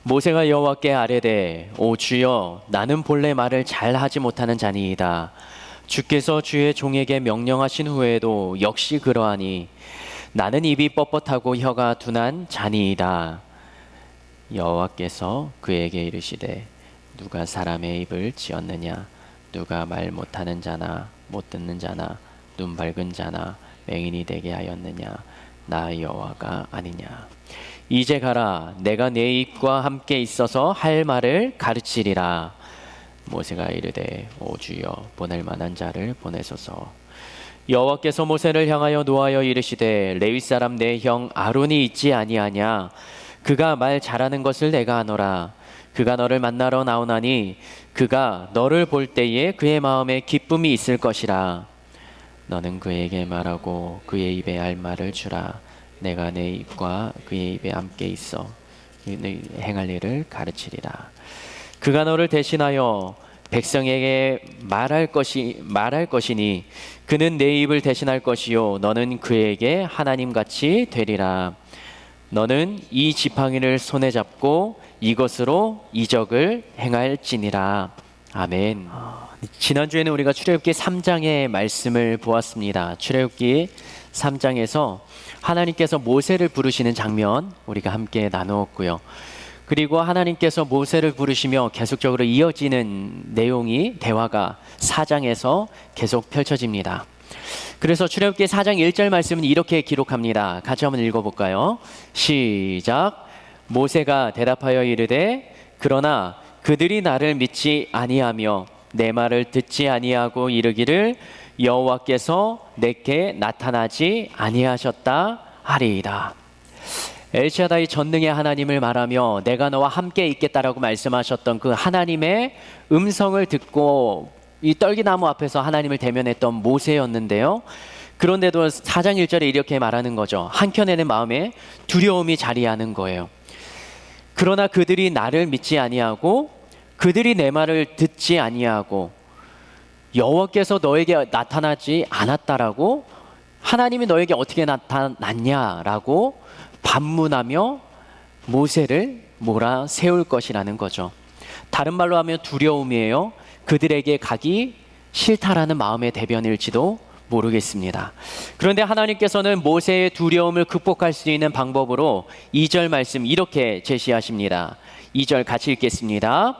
모세가 여호와께 아뢰되 오 주여 나는 본래 말을 잘 하지 못하는 자니이다. 주께서 주의 종에게 명령하신 후에도 역시 그러하니 나는 입이 뻣뻣하고 혀가 둔한 자니이다. 여호와께서 그에게 이르시되 누가 사람의 입을 지었느냐? 누가 말 못하는 자나 못 듣는 자나 눈 밝은 자나 맹인이 되게 하였느냐? 나 여호와가 아니냐? 이제 가라. 내가 내 입과 함께 있어서 할 말을 가르치리라. 모세가 이르되 오 주여 보낼 만한 자를 보내소서. 여호와께서 모세를 향하여 노하여 이르시되 레위 사람 내 형 아론이 있지 아니하냐? 그가 말 잘하는 것을 내가 아노라. 그가 너를 만나러 나오나니 그가 너를 볼 때에 그의 마음에 기쁨이 있을 것이라. 너는 그에게 말하고 그의 입에 할 말을 주라. 내가 내 입과 그의 입에 함께 있어 행할 일을 가르치리라. 그가 너를 대신하여 백성에게 말할 것이니 그는 내 입을 대신할 것이요 너는 그에게 하나님같이 되리라. 너는 이 지팡이를 손에 잡고 이것으로 이적을 행할지니라. 아멘. 지난주에는 우리가 출애굽기 3장의 말씀을 보았습니다. 출애굽기 3장에서 하나님께서 모세를 부르시는 장면 우리가 함께 나누었고요. 그리고 하나님께서 모세를 부르시며 계속적으로 이어지는 내용이 대화가 4장에서 계속 펼쳐집니다. 그래서 출애굽기 4장 1절 말씀은 이렇게 기록합니다. 같이 한번 읽어볼까요? 시작. 모세가 대답하여 이르되 그러나 그들이 나를 믿지 아니하며 내 말을 듣지 아니하고 이르기를 여호와께서 내게 나타나지 아니하셨다 하리이다. 엘샤다이 전능의 하나님을 말하며 내가 너와 함께 있겠다라고 말씀하셨던 그 하나님의 음성을 듣고 이 떨기나무 앞에서 하나님을 대면했던 모세였는데요. 그런데도 4장 1절에 이렇게 말하는 거죠. 한켠에는 마음에 두려움이 자리하는 거예요. 그러나 그들이 나를 믿지 아니하고 그들이 내 말을 듣지 아니하고 여호와께서 너에게 나타나지 않았다라고 하나님이 너에게 어떻게 나타났냐라고 반문하며 모세를 몰아세울 것이라는 거죠. 다른 말로 하면 두려움이에요. 그들에게 가기 싫다라는 마음의 대변일지도 모르겠습니다. 그런데 하나님께서는 모세의 두려움을 극복할 수 있는 방법으로 2절 말씀 이렇게 제시하십니다. 2절 같이 읽겠습니다.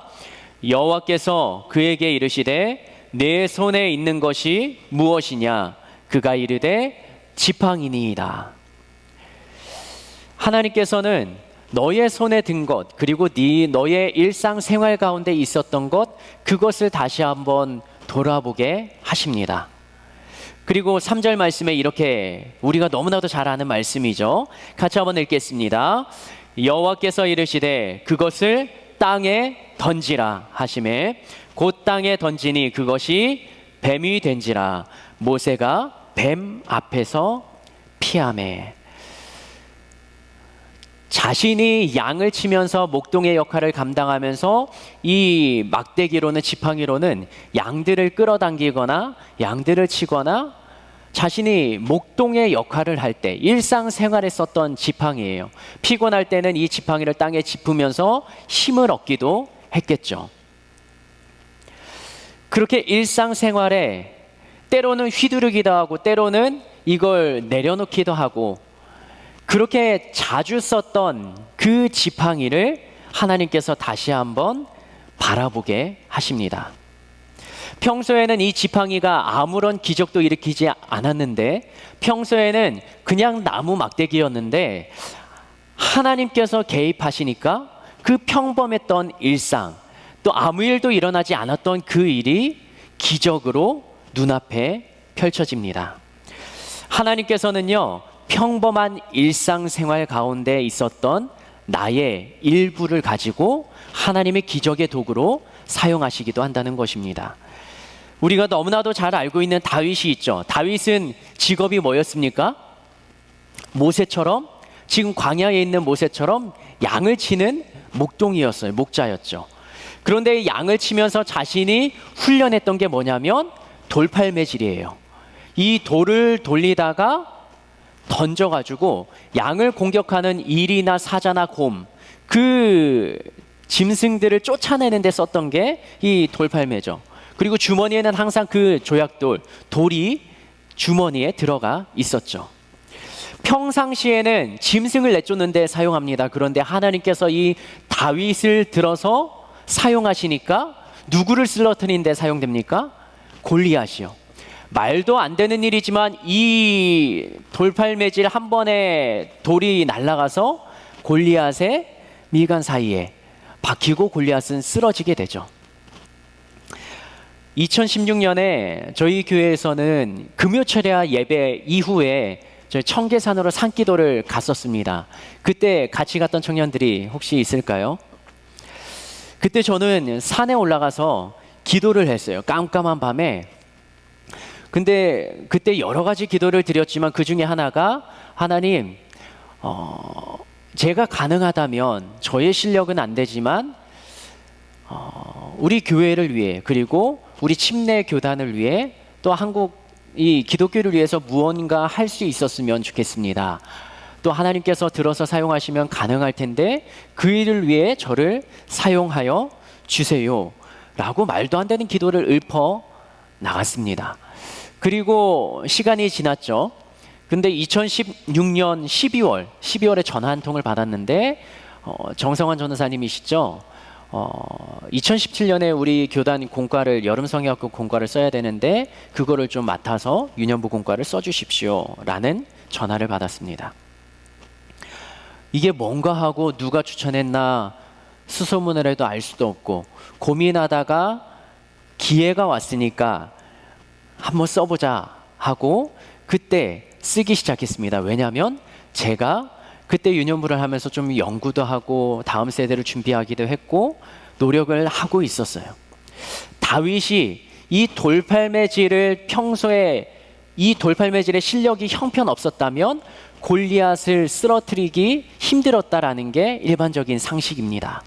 여호와께서 그에게 이르시되 내 손에 있는 것이 무엇이냐? 그가 이르되 지팡이니이다. 하나님께서는 너의 손에 든 것 그리고 너의 일상생활 가운데 있었던 것 그것을 다시 한번 돌아보게 하십니다. 그리고 3절 말씀에 이렇게 우리가 너무나도 잘 아는 말씀이죠. 같이 한번 읽겠습니다. 여호와께서 이르시되 그것을 땅에 던지라 하시매 곧 땅에 던지니 그것이 뱀이 된지라. 모세가 뱀 앞에서 피하매. 자신이 양을 치면서 목동의 역할을 감당하면서 이 막대기로는 지팡이로는 양들을 끌어당기거나 양들을 치거나 자신이 목동의 역할을 할 때 일상생활에 썼던 지팡이예요. 피곤할 때는 이 지팡이를 땅에 짚으면서 힘을 얻기도 했겠죠. 그렇게 일상생활에 때로는 휘두르기도 하고 때로는 이걸 내려놓기도 하고 그렇게 자주 썼던 그 지팡이를 하나님께서 다시 한번 바라보게 하십니다. 평소에는 이 지팡이가 아무런 기적도 일으키지 않았는데 평소에는 그냥 나무 막대기였는데 하나님께서 개입하시니까 그 평범했던 일상 또 아무 일도 일어나지 않았던 그 일이 기적으로 눈앞에 펼쳐집니다. 하나님께서는요 평범한 일상생활 가운데 있었던 나의 일부를 가지고 하나님의 기적의 도구로 사용하시기도 한다는 것입니다. 우리가 너무나도 잘 알고 있는 다윗이 있죠. 다윗은 직업이 뭐였습니까? 모세처럼 지금 광야에 있는 모세처럼 양을 치는 목동이었어요. 목자였죠. 그런데 양을 치면서 자신이 훈련했던 게 뭐냐면 돌팔매질이에요. 이 돌을 돌리다가 던져가지고 양을 공격하는 일이나 사자나 곰 그 짐승들을 쫓아내는 데 썼던 게 이 돌팔매죠. 그리고 주머니에는 항상 그 조약돌, 돌이 주머니에 들어가 있었죠. 평상시에는 짐승을 내쫓는 데 사용합니다. 그런데 하나님께서 이 다윗을 들어서 사용하시니까 누구를 쓰러뜨리는 데 사용됩니까? 골리앗이요. 말도 안 되는 일이지만 이 돌팔매질 한 번에 돌이 날아가서 골리앗의 미간 사이에 박히고 골리앗은 쓰러지게 되죠. 2016년에 저희 교회에서는 금요철야 예배 이후에 저희 청계산으로 산기도를 갔었습니다. 그때 같이 갔던 청년들이 혹시 있을까요? 그때 저는 산에 올라가서 기도를 했어요. 깜깜한 밤에. 근데 그때 여러 가지 기도를 드렸지만 그 중에 하나가 하나님, 제가 가능하다면 저의 실력은 안 되지만 우리 교회를 위해 그리고 우리 침례 교단을 위해 또 한국 이 기독교를 위해서 무언가 할 수 있었으면 좋겠습니다. 또 하나님께서 들어서 사용하시면 가능할 텐데 그 일을 위해 저를 사용하여 주세요 라고 말도 안 되는 기도를 읊어 나갔습니다. 그리고 시간이 지났죠. 근데 2016년 12월에 전화 한 통을 받았는데 정성환 전도사님이시죠. 2017년에 우리 교단 공과를 여름성경학교 공과를 써야 되는데 그거를 좀 맡아서 유년부 공과를 써주십시오 라는 전화를 받았습니다. 이게 뭔가 하고 누가 추천했나 수소문을 해도 알 수도 없고 고민하다가 기회가 왔으니까 한번 써보자 하고 그때 쓰기 시작했습니다. 왜냐하면 제가 그때 유년부를 하면서 좀 연구도 하고 다음 세대를 준비하기도 했고 노력을 하고 있었어요. 다윗이 이 돌팔매질을 평소에 이 돌팔매질의 실력이 형편없었다면 골리앗을 쓰러뜨리기 힘들었다라는 게 일반적인 상식입니다.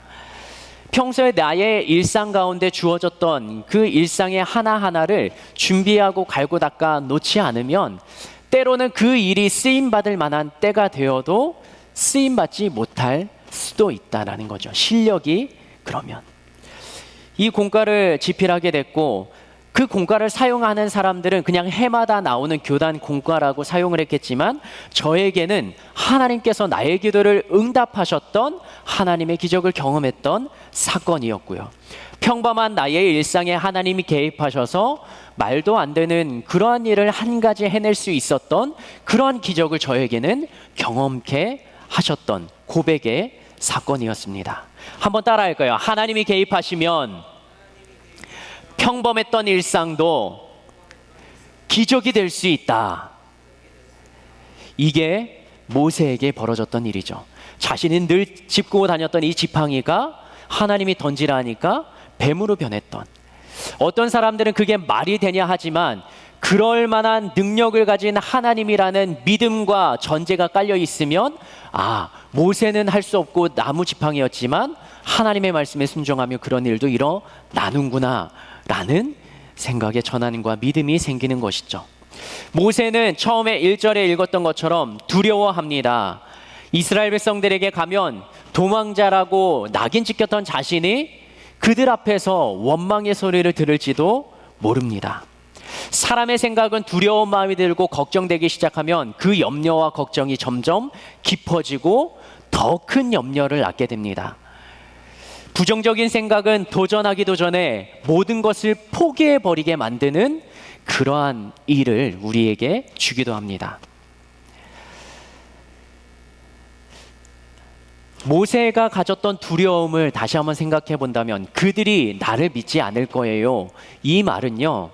평소에 나의 일상 가운데 주어졌던 그 일상의 하나하나를 준비하고 갈고 닦아 놓지 않으면 때로는 그 일이 쓰임받을 만한 때가 되어도 쓰임받지 못할 수도 있다는 거죠. 실력이 그러면. 이 공과를 집필하게 됐고 그 공과를 사용하는 사람들은 그냥 해마다 나오는 교단 공과라고 사용을 했겠지만 저에게는 하나님께서 나의 기도를 응답하셨던 하나님의 기적을 경험했던 사건이었고요. 평범한 나의 일상에 하나님이 개입하셔서 말도 안 되는 그러한 일을 한 가지 해낼 수 있었던 그러한 기적을 저에게는 경험케 하셨던 고백의 사건이었습니다. 한번 따라할까요? 하나님이 개입하시면 평범했던 일상도 기적이 될 수 있다. 이게 모세에게 벌어졌던 일이죠. 자신이 늘 짚고 다녔던 이 지팡이가 하나님이 던지라 하니까 뱀으로 변했던, 어떤 사람들은 그게 말이 되냐 하지만 그럴 만한 능력을 가진 하나님이라는 믿음과 전제가 깔려 있으면 모세는 할 수 없고 나무 지팡이였지만 하나님의 말씀에 순종하며 그런 일도 일어나는구나 라는 생각의 전환과 믿음이 생기는 것이죠. 모세는 처음에 1절에 읽었던 것처럼 두려워합니다. 이스라엘 백성들에게 가면 도망자라고 낙인 찍혔던 자신이 그들 앞에서 원망의 소리를 들을지도 모릅니다. 사람의 생각은 두려운 마음이 들고 걱정되기 시작하면 그 염려와 걱정이 점점 깊어지고 더 큰 염려를 낳게 됩니다. 부정적인 생각은 도전하기도 전에 모든 것을 포기해버리게 만드는 그러한 일을 우리에게 주기도 합니다. 모세가 가졌던 두려움을 다시 한번 생각해 본다면 그들이 나를 믿지 않을 거예요. 이 말은요,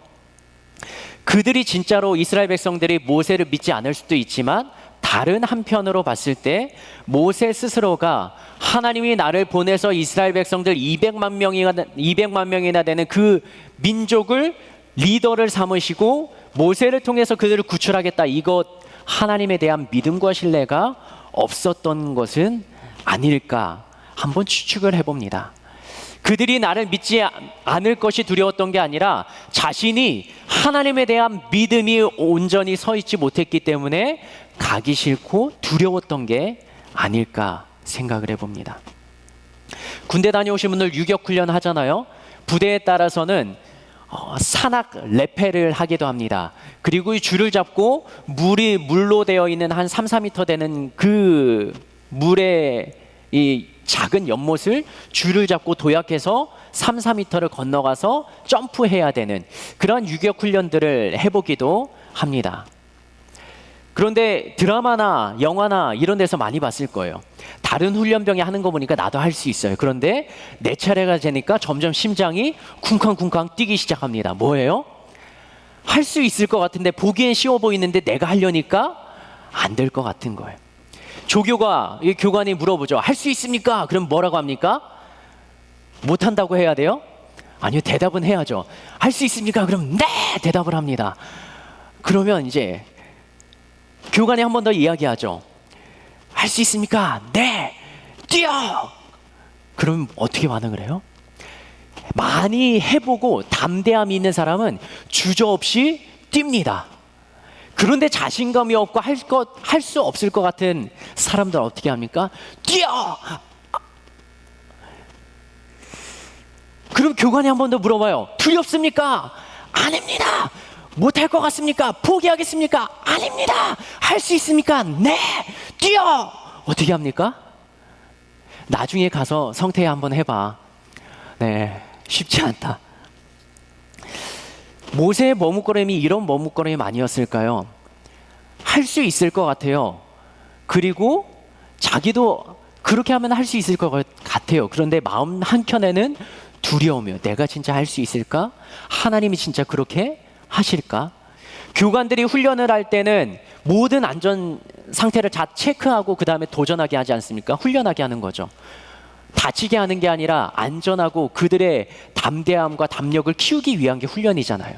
그들이 진짜로 이스라엘 백성들이 모세를 믿지 않을 수도 있지만 다른 한편으로 봤을 때 모세 스스로가 하나님이 나를 보내서 이스라엘 백성들 200만 명이나 되는 그 민족을 리더를 삼으시고 모세를 통해서 그들을 구출하겠다, 이것 하나님에 대한 믿음과 신뢰가 없었던 것은 아닐까 한번 추측을 해봅니다. 그들이 나를 믿지 않을 것이 두려웠던 게 아니라 자신이 하나님에 대한 믿음이 온전히 서 있지 못했기 때문에 가기 싫고 두려웠던 게 아닐까 생각을 해봅니다. 군대 다녀오신 분들 유격훈련 하잖아요. 부대에 따라서는 산악 레페를 하기도 합니다. 그리고 이 줄을 잡고 물로 되어 있는 한 3, 4m 되는 그 물에 이 작은 연못을 줄을 잡고 도약해서 3, 4m를 건너가서 점프해야 되는 그런 유격 훈련들을 해보기도 합니다. 그런데 드라마나 영화나 이런 데서 많이 봤을 거예요. 다른 훈련병이 하는 거 보니까 나도 할 수 있어요. 그런데 내 차례가 되니까 점점 심장이 쿵쾅쿵쾅 뛰기 시작합니다. 뭐예요? 할 수 있을 것 같은데, 보기엔 쉬워 보이는데 내가 하려니까 안 될 것 같은 거예요. 조교가, 교관이 물어보죠. 할 수 있습니까? 그럼 뭐라고 합니까? 못한다고 해야 돼요? 아니요, 대답은 해야죠. 할 수 있습니까? 그럼 네! 대답을 합니다. 그러면 이제 교관이 한 번 더 이야기하죠. 할 수 있습니까? 네! 뛰어! 그럼 어떻게 반응을 해요? 많이 해보고 담대함이 있는 사람은 주저없이 뜁니다. 그런데 자신감이 없고 할 수 없을 것 같은 사람들 어떻게 합니까? 뛰어! 그럼 교관이 한 번 더 물어봐요. 두렵습니까? 아닙니다. 못할 것 같습니까? 포기하겠습니까? 아닙니다. 할 수 있습니까? 네. 뛰어! 어떻게 합니까? 나중에 가서 성태야 한번 해봐. 네, 쉽지 않다. 모세의 머뭇거림이 이런 머뭇거림이 아니었을까요? 할 수 있을 것 같아요. 그리고 자기도 그렇게 하면 할 수 있을 것 같아요. 그런데 마음 한켠에는 두려우며, 내가 진짜 할 수 있을까? 하나님이 진짜 그렇게 하실까? 교관들이 훈련을 할 때는 모든 안전 상태를 다 체크하고 그 다음에 도전하게 하지 않습니까? 훈련하게 하는 거죠. 다치게 하는 게 아니라 안전하고 그들의 담대함과 담력을 키우기 위한 게 훈련이잖아요.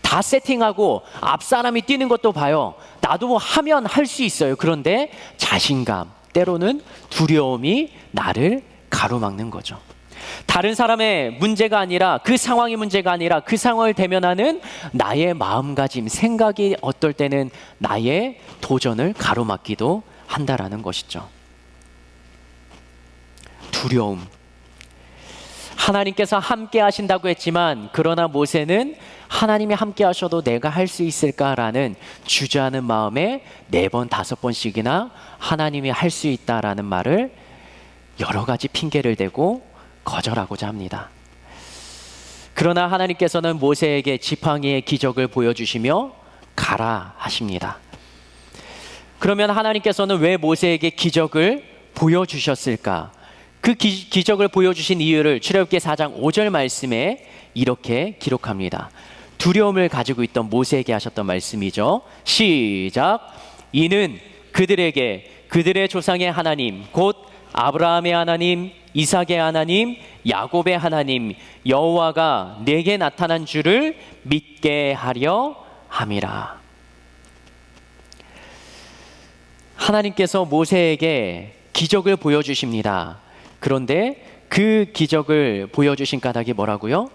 다 세팅하고 앞 사람이 뛰는 것도 봐요. 나도 뭐 하면 할 수 있어요. 그런데 자신감, 때로는 두려움이 나를 가로막는 거죠. 다른 사람의 문제가 아니라, 그 상황이 문제가 아니라 그 상황을 대면하는 나의 마음가짐, 생각이 어떨 때는 나의 도전을 가로막기도 한다라는 것이죠. 두려움. 하나님께서 함께 하신다고 했지만, 그러나 모세는 하나님이 함께 하셔도 내가 할 수 있을까라는 주저하는 마음에 4번, 5번씩이나 하나님이 할 수 있다라는 말을 여러 가지 핑계를 대고 거절하고자 합니다. 그러나 하나님께서는 모세에게 지팡이의 기적을 보여주시며 가라 하십니다. 그러면 하나님께서는 왜 모세에게 기적을 보여주셨을까? 그 기적을 보여주신 이유를 출애굽기 4장 5절 말씀에 이렇게 기록합니다. 두려움을 가지고 있던 모세에게 하셨던 말씀이죠. 시작. 이는 그들에게 그들의 조상의 하나님, 곧 아브라함의 하나님, 이삭의 하나님, 야곱의 하나님 여호와가 내게 나타난 줄을 믿게 하려 함이라. 하나님께서 모세에게 기적을 보여주십니다. 그런데 그 기적을 보여주신 까닭이 뭐라고요?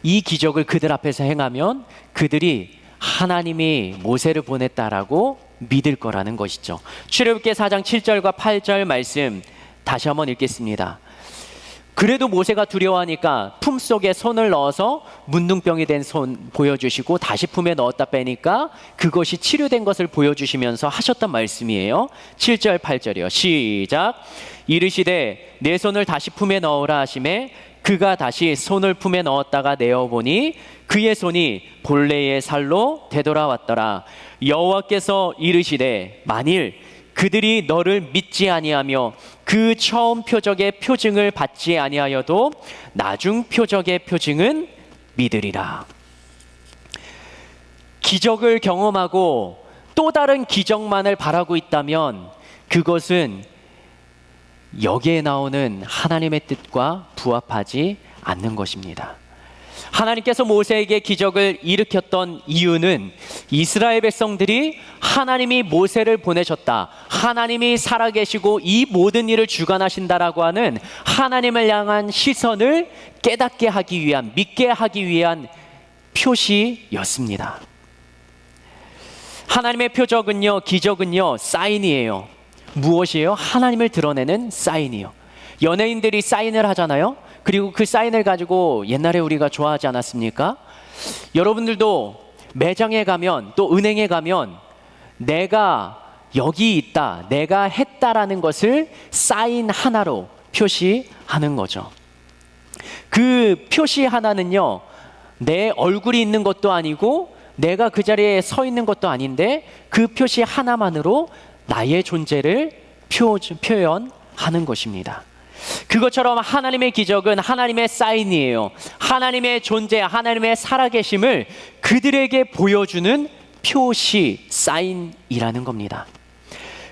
이 기적을 그들 앞에서 행하면 그들이 하나님이 모세를 보냈다라고 믿을 거라는 것이죠. 출애굽기 4장 7절과 8절 말씀 다시 한번 읽겠습니다. 그래도 모세가 두려워하니까 품속에 손을 넣어서 문둥병이 된 손 보여주시고 다시 품에 넣었다 빼니까 그것이 치료된 것을 보여주시면서 하셨던 말씀이에요. 7절 8절이요. 시작. 이르시되 내 손을 다시 품에 넣으라 하시매 그가 다시 손을 품에 넣었다가 내어보니 그의 손이 본래의 살로 되돌아왔더라. 여호와께서 이르시되 만일 그들이 너를 믿지 아니하며 그 처음 표적의 표징을 받지 아니하여도 나중 표적의 표징은 믿으리라. 기적을 경험하고 또 다른 기적만을 바라고 있다면 그것은 여기에 나오는 하나님의 뜻과 부합하지 않는 것입니다. 하나님께서 모세에게 기적을 일으켰던 이유는 이스라엘 백성들이 하나님이 모세를 보내셨다, 하나님이 살아계시고 이 모든 일을 주관하신다라고 하는 하나님을 향한 시선을 깨닫게 하기 위한, 믿게 하기 위한 표시였습니다. 하나님의 표적은요, 기적은요, 사인이에요. 무엇이에요? 하나님을 드러내는 사인이요. 연예인들이 사인을 하잖아요. 그리고 그 사인을 가지고 옛날에 우리가 좋아하지 않았습니까? 여러분들도 매장에 가면, 또 은행에 가면 내가 여기 있다, 내가 했다라는 것을 사인 하나로 표시하는 거죠. 그 표시 하나는요, 내 얼굴이 있는 것도 아니고 내가 그 자리에 서 있는 것도 아닌데 그 표시 하나만으로 나의 존재를 표현하는 것입니다. 그것처럼 하나님의 기적은 하나님의 사인이에요. 하나님의 존재, 하나님의 살아계심을 그들에게 보여주는 표시, 사인이라는 겁니다.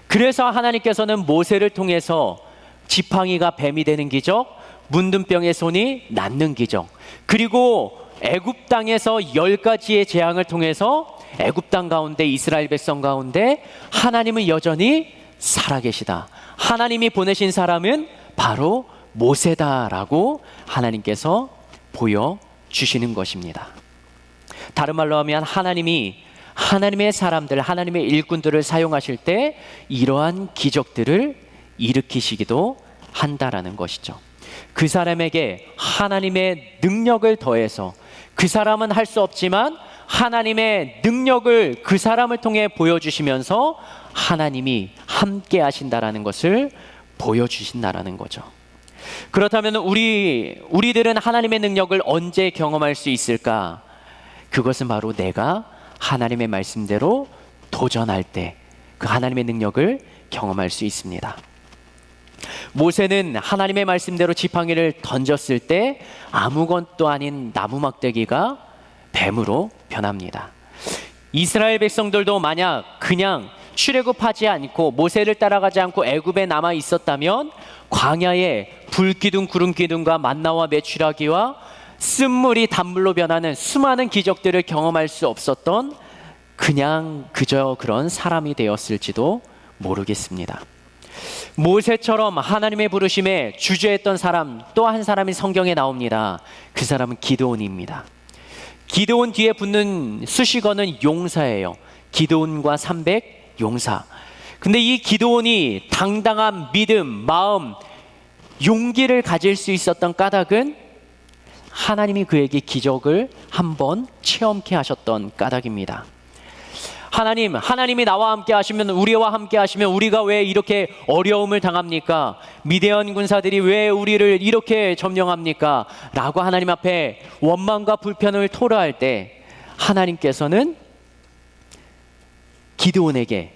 그래서 하나님께서는 모세를 통해서 지팡이가 뱀이 되는 기적, 문둥병의 손이 낫는 기적, 그리고 애굽 땅에서 10가지의 재앙을 통해서 애굽 땅 가운데, 이스라엘 백성 가운데 하나님은 여전히 살아계시다, 하나님이 보내신 사람은 바로 모세다라고 하나님께서 보여주시는 것입니다. 다른 말로 하면 하나님이 하나님의 사람들, 하나님의 일꾼들을 사용하실 때 이러한 기적들을 일으키시기도 한다라는 것이죠. 그 사람에게 하나님의 능력을 더해서, 그 사람은 할 수 없지만 하나님의 능력을 그 사람을 통해 보여주시면서 하나님이 함께 하신다라는 것을 보여주신다라는 거죠. 그렇다면 우리들은 하나님의 능력을 언제 경험할 수 있을까? 그것은 바로 내가 하나님의 말씀대로 도전할 때 그 하나님의 능력을 경험할 수 있습니다. 모세는 하나님의 말씀대로 지팡이를 던졌을 때 아무것도 아닌 나무 막대기가 뱀으로 변합니다. 이스라엘 백성들도 만약 그냥 출애굽하지 않고 모세를 따라가지 않고 애굽에 남아 있었다면 광야에 불기둥 구름기둥과 만나와 메추라기와 쓴물이 단물로 변하는 수많은 기적들을 경험할 수 없었던 그냥 그저 그런 사람이 되었을지도 모르겠습니다. 모세처럼 하나님의 부르심에 주저했던 사람, 또 한 사람이 성경에 나옵니다. 그 사람은 기드온입니다. 기드온 뒤에 붙는 수식어는 용사예요. 기드온과 300 용사. 근데 이 기드온이 당당한 믿음, 마음, 용기를 가질 수 있었던 까닭은 하나님이 그에게 기적을 한번 체험케 하셨던 까닭입니다. 하나님이 나와 함께 하시면, 우리와 함께 하시면 우리가 왜 이렇게 어려움을 당합니까? 미디안 군사들이 왜 우리를 이렇게 점령합니까? 라고 하나님 앞에 원망과 불편을 토로할 때 하나님께서는 기드온에게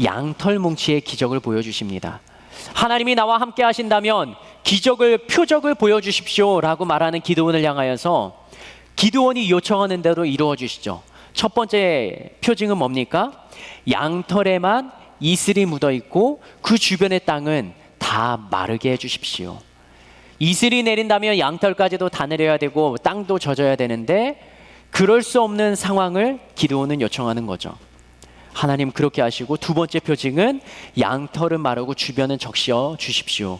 양털 뭉치의 기적을 보여주십니다. 하나님이 나와 함께 하신다면 표적을 보여주십시오 라고 말하는 기드온을 향하여서 기드온이 요청하는 대로 이루어 주시죠. 첫 번째 표징은 뭡니까? 양털에만 이슬이 묻어 있고 그 주변의 땅은 다 마르게 해주십시오. 이슬이 내린다면 양털까지도 다 내려야 되고 땅도 젖어야 되는데 그럴 수 없는 상황을 기드온은 요청하는 거죠. 하나님 그렇게 하시고, 두 번째 표징은 양털은 마르고 주변은 적셔 주십시오.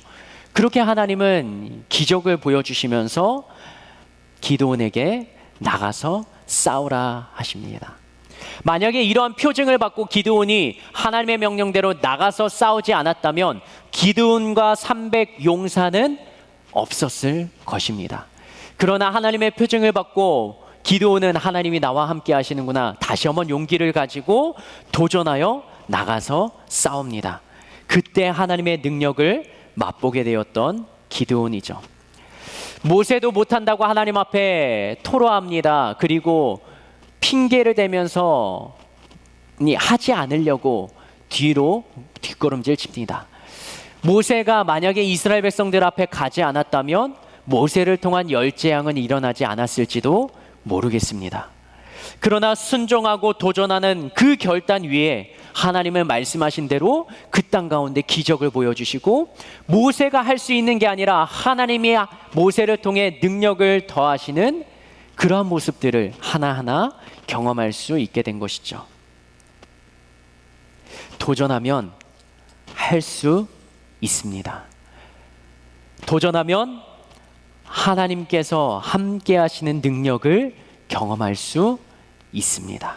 그렇게 하나님은 기적을 보여주시면서 기드온에게 나가서 싸우라 하십니다. 만약에 이러한 표징을 받고 기드온이 하나님의 명령대로 나가서 싸우지 않았다면 기드온과 300 용사는 없었을 것입니다. 그러나 하나님의 표징을 받고 기드온은 하나님이 나와 함께 하시는구나, 다시 한번 용기를 가지고 도전하여 나가서 싸웁니다. 그때 하나님의 능력을 맛보게 되었던 기드온이죠. 모세도 못한다고 하나님 앞에 토로합니다. 그리고 핑계를 대면서 하지 않으려고 뒷걸음질 칩니다. 모세가 만약에 이스라엘 백성들 앞에 가지 않았다면 모세를 통한 열재앙은 일어나지 않았을지도 모르겠습니다. 그러나 순종하고 도전하는 그 결단 위에 하나님은 말씀하신 대로 그 땅 가운데 기적을 보여주시고, 모세가 할 수 있는 게 아니라 하나님이 모세를 통해 능력을 더하시는 그러한 모습들을 하나하나 경험할 수 있게 된 것이죠. 도전하면 할 수 있습니다. 도전하면 하나님께서 함께 하시는 능력을 경험할 수 있습니다.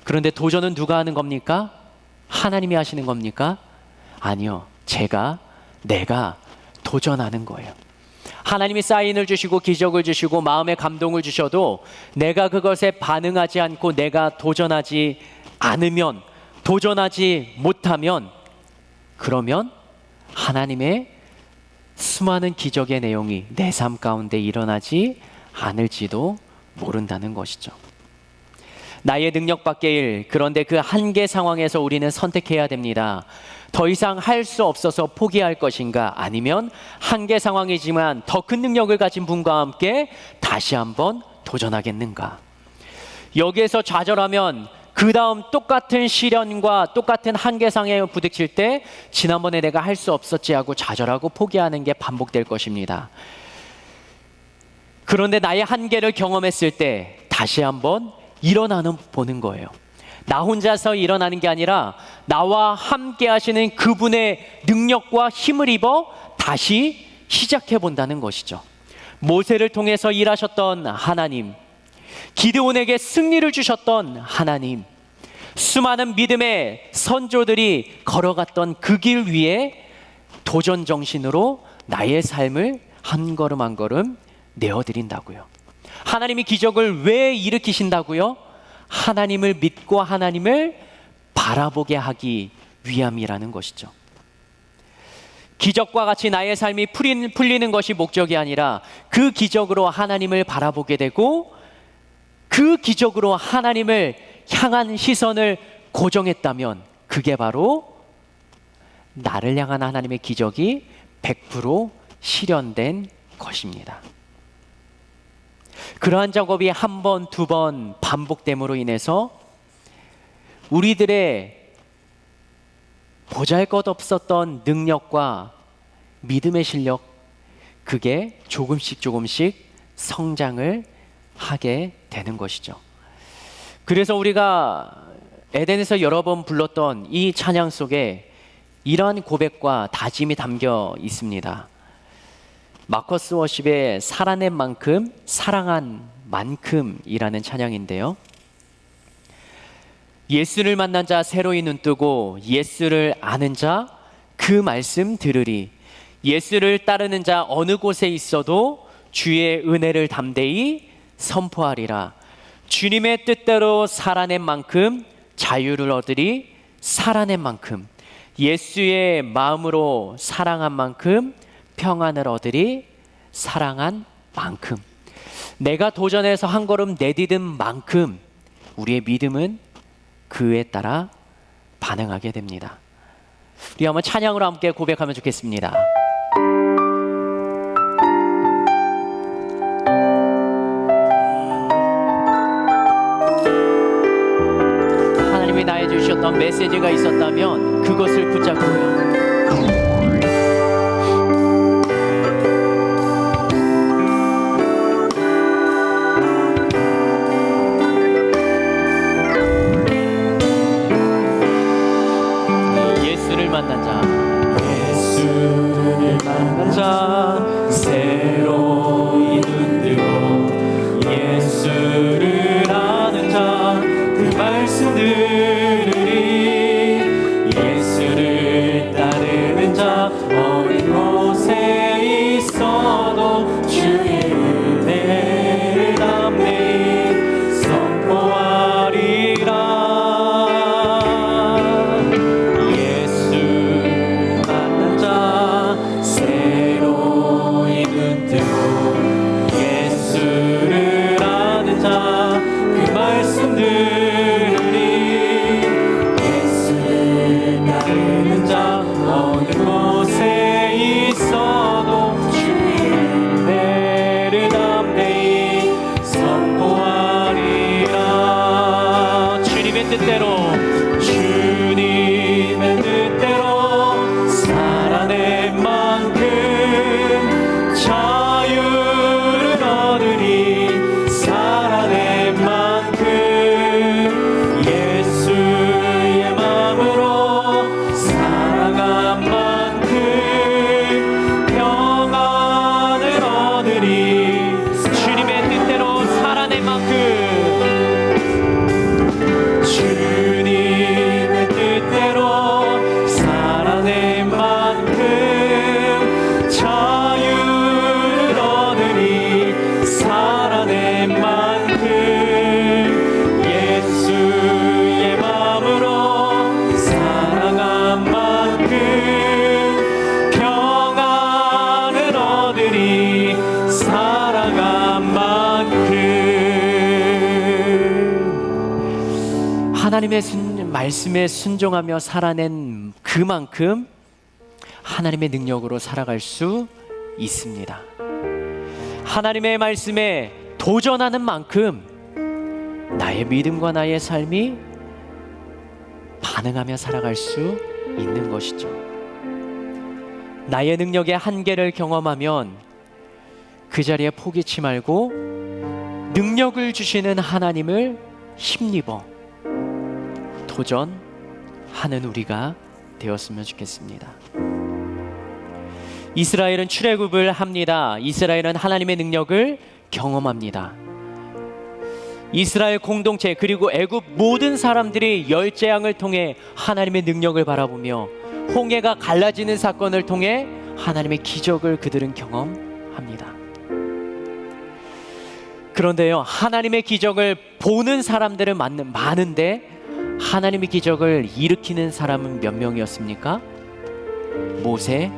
그런데 도전은 누가 하는 겁니까? 하나님이 하시는 겁니까? 아니요. 제가 내가 도전하는 거예요. 하나님이 사인을 주시고 기적을 주시고 마음의 감동을 주셔도 내가 그것에 반응하지 않고 내가 도전하지 않으면, 도전하지 못하면, 그러면 하나님의 수많은 기적의 내용이 내 삶 가운데 일어나지 않을지도 모른다는 것이죠. 나의 능력 밖의 일, 그런데 그 한계 상황에서 우리는 선택해야 됩니다. 더 이상 할 수 없어서 포기할 것인가, 아니면 한계 상황이지만 더 큰 능력을 가진 분과 함께 다시 한번 도전하겠는가. 여기에서 좌절하면 그 다음 똑같은 시련과 똑같은 한계상에 부딪힐 때 지난번에 내가 할 수 없었지 하고 좌절하고 포기하는 게 반복될 것입니다. 그런데 나의 한계를 경험했을 때 다시 한번 일어나는 보는 거예요. 나 혼자서 일어나는 게 아니라 나와 함께 하시는 그분의 능력과 힘을 입어 다시 시작해 본다는 것이죠. 모세를 통해서 일하셨던 하나님, 기드온에게 승리를 주셨던 하나님, 수많은 믿음의 선조들이 걸어갔던 그 길 위에 도전 정신으로 나의 삶을 한 걸음 한 걸음 내어드린다고요. 하나님이 기적을 왜 일으키신다고요? 하나님을 믿고 하나님을 바라보게 하기 위함이라는 것이죠. 기적과 같이 나의 삶이 풀리는 것이 목적이 아니라 그 기적으로 하나님을 바라보게 되고 그 기적으로 하나님을 향한 시선을 고정했다면 그게 바로 나를 향한 하나님의 기적이 100% 실현된 것입니다. 그러한 작업이 한 번, 두 번 반복됨으로 인해서 우리들의 보잘것없었던 능력과 믿음의 실력, 그게 조금씩 성장을 하게 되는 것이죠. 그래서 우리가 에덴에서 여러 번 불렀던 이 찬양 속에 이러한 고백과 다짐이 담겨 있습니다. 마커스 워십의 살아낸 만큼 사랑한 만큼이라는 찬양인데요, 예수를 만난 자 새로이 눈뜨고 예수를 아는 자 그 말씀 들으리. 예수를 따르는 자 어느 곳에 있어도 주의 은혜를 담대히 선포하리라. 주님의 뜻대로 살아낸 만큼 자유를 얻으리. 살아낸 만큼 예수의 마음으로 사랑한 만큼 평안을 얻으리. 사랑한 만큼 내가 도전해서 한 걸음 내디딘 만큼 우리의 믿음은 그에 따라 반응하게 됩니다. 우리 한번 찬양으로 함께 고백하면 좋겠습니다. 하나님이 나에게 주셨던 메시지가 있었다면 그것을 붙잡고요, 만난 자 새로이 눈뜨고 예수를 아는 자 그 말씀 들으리. 예수를 따르는 이스라엘이 살아간 만큼 하나님의 말씀에 순종하며 살아낸 그만큼 하나님의 능력으로 살아갈 수 있습니다. 하나님의 말씀에 도전하는 만큼 나의 믿음과 나의 삶이 반응하며 살아갈 수 있는 것이죠. 나의 능력의 한계를 경험하면 그 자리에 포기치 말고 능력을 주시는 하나님을 힘입어 도전하는 우리가 되었으면 좋겠습니다. 이스라엘은 출애굽을 합니다. 이스라엘은 하나님의 능력을 경험합니다. 이스라엘 공동체 그리고 애굽 모든 사람들이 열재앙을 통해 하나님의 능력을 바라보며 홍해가 갈라지는 사건을 통해 하나님의 기적을 그들은 경험합니다. 그런데요, 하나님의 기적을 보는 사람들은 많은데 하나님의 기적을 일으키는 사람은 몇 명이었습니까? 모세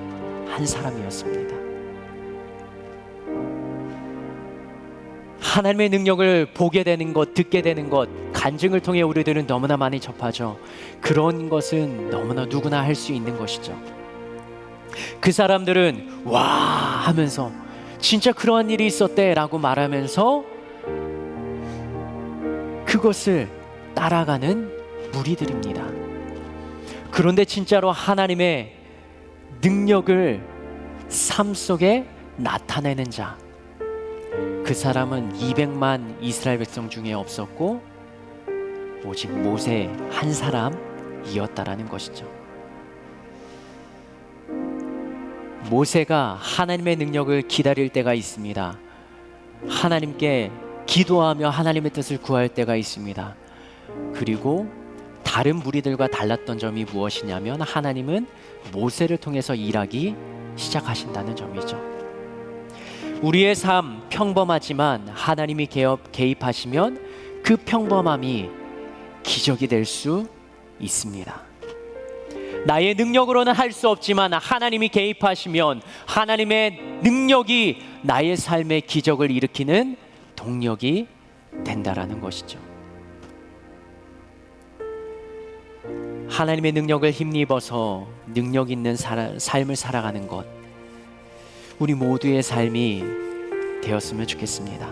한 사람이었습니다. 하나님의 능력을 보게 되는 것, 듣게 되는 것, 간증을 통해 우리들은 너무나 많이 접하죠. 그런 것은 너무나 누구나 할 수 있는 것이죠. 그 사람들은 와 하면서 진짜 그러한 일이 있었대 라고 말하면서 그것을 따라가는 무리들입니다. 그런데 진짜로 하나님의 능력을 삶 속에 나타내는 자, 그 사람은 200만 이스라엘 백성 중에 없었고 오직 모세 한 사람이었다라는 것이죠. 모세가 하나님의 능력을 기다릴 때가 있습니다. 하나님께 기도하며 하나님의 뜻을 구할 때가 있습니다. 그리고 다른 무리들과 달랐던 점이 무엇이냐면 하나님은 모세를 통해서 일하기 시작하신다는 점이죠. 우리의 삶 평범하지만 하나님이 개입하시면 그 평범함이 기적이 될 수 있습니다. 나의 능력으로는 할 수 없지만 하나님이 개입하시면 하나님의 능력이 나의 삶의 기적을 일으키는 동력이 된다라는 것이죠. 하나님의 능력을 힘입어서 능력 있는 삶을 살아가는 것, 우리 모두의 삶이 되었으면 좋겠습니다.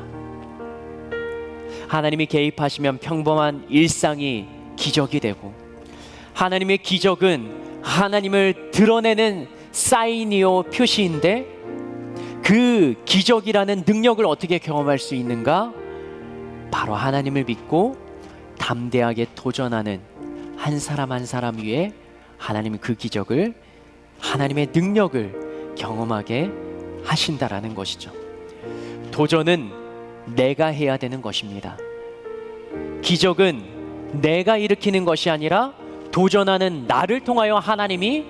하나님이 개입하시면 평범한 일상이 기적이 되고, 하나님의 기적은 하나님을 드러내는 사인이요 표시인데, 그 기적이라는 능력을 어떻게 경험할 수 있는가? 바로 하나님을 믿고 담대하게 도전하는 한 사람 한 사람 위에 하나님은 그 기적을, 하나님의 능력을 경험하게 하신다라는 것이죠. 도전은 내가 해야 되는 것입니다. 기적은 내가 일으키는 것이 아니라 도전하는 나를 통하여 하나님이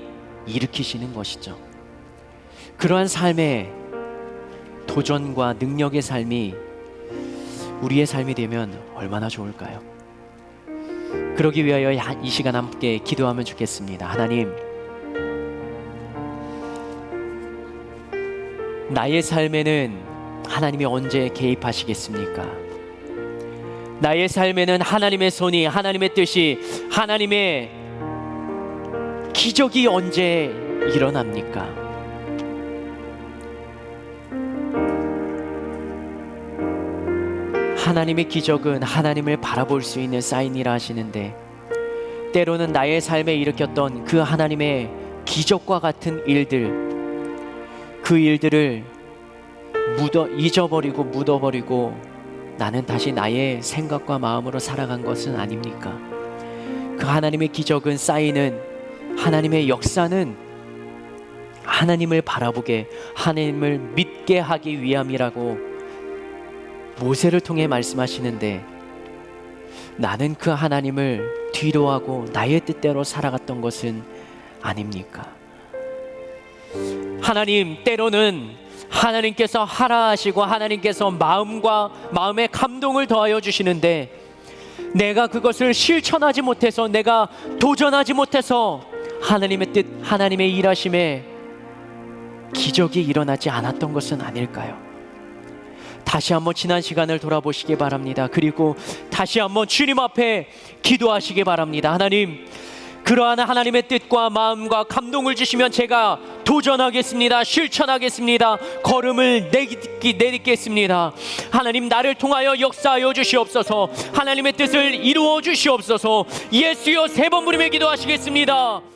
일으키시는 것이죠. 그러한 삶의 도전과 능력의 삶이 우리의 삶이 되면 얼마나 좋을까요? 그러기 위하여 이 시간 함께 기도하면 좋겠습니다. 하나님, 나의 삶에는 하나님이 언제 개입하시겠습니까? 나의 삶에는 하나님의 손이, 하나님의 뜻이, 하나님의 기적이 언제 일어납니까? 하나님의 기적은 하나님을 바라볼 수 있는 사인이라 하시는데, 때로는 나의 삶에 일으켰던 그 하나님의 기적과 같은 일들, 그 일들을 잊어버리고 묻어버리고 나는 다시 나의 생각과 마음으로 살아간 것은 아닙니까? 그 하나님의 기적은, 사인은, 하나님의 역사는 하나님을 바라보게, 하나님을 믿게 하기 위함이라고 모세를 통해 말씀하시는데, 나는 그 하나님을 뒤로하고 나의 뜻대로 살아갔던 것은 아닙니까? 하나님, 때로는 하나님께서 하라 하시고 하나님께서 마음에 감동을 더하여 주시는데, 내가 그것을 실천하지 못해서, 내가 도전하지 못해서 하나님의 뜻, 하나님의 일하심에 기적이 일어나지 않았던 것은 아닐까요? 다시 한번 지난 시간을 돌아보시기 바랍니다. 그리고 다시 한번 주님 앞에 기도하시기 바랍니다. 하나님, 그러한 하나님의 뜻과 마음과 감동을 주시면 제가 도전하겠습니다. 실천하겠습니다. 걸음을 내딛겠습니다. 하나님, 나를 통하여 역사하여 주시옵소서. 하나님의 뜻을 이루어 주시옵소서. 예수여 3번 부르며 기도하시겠습니다.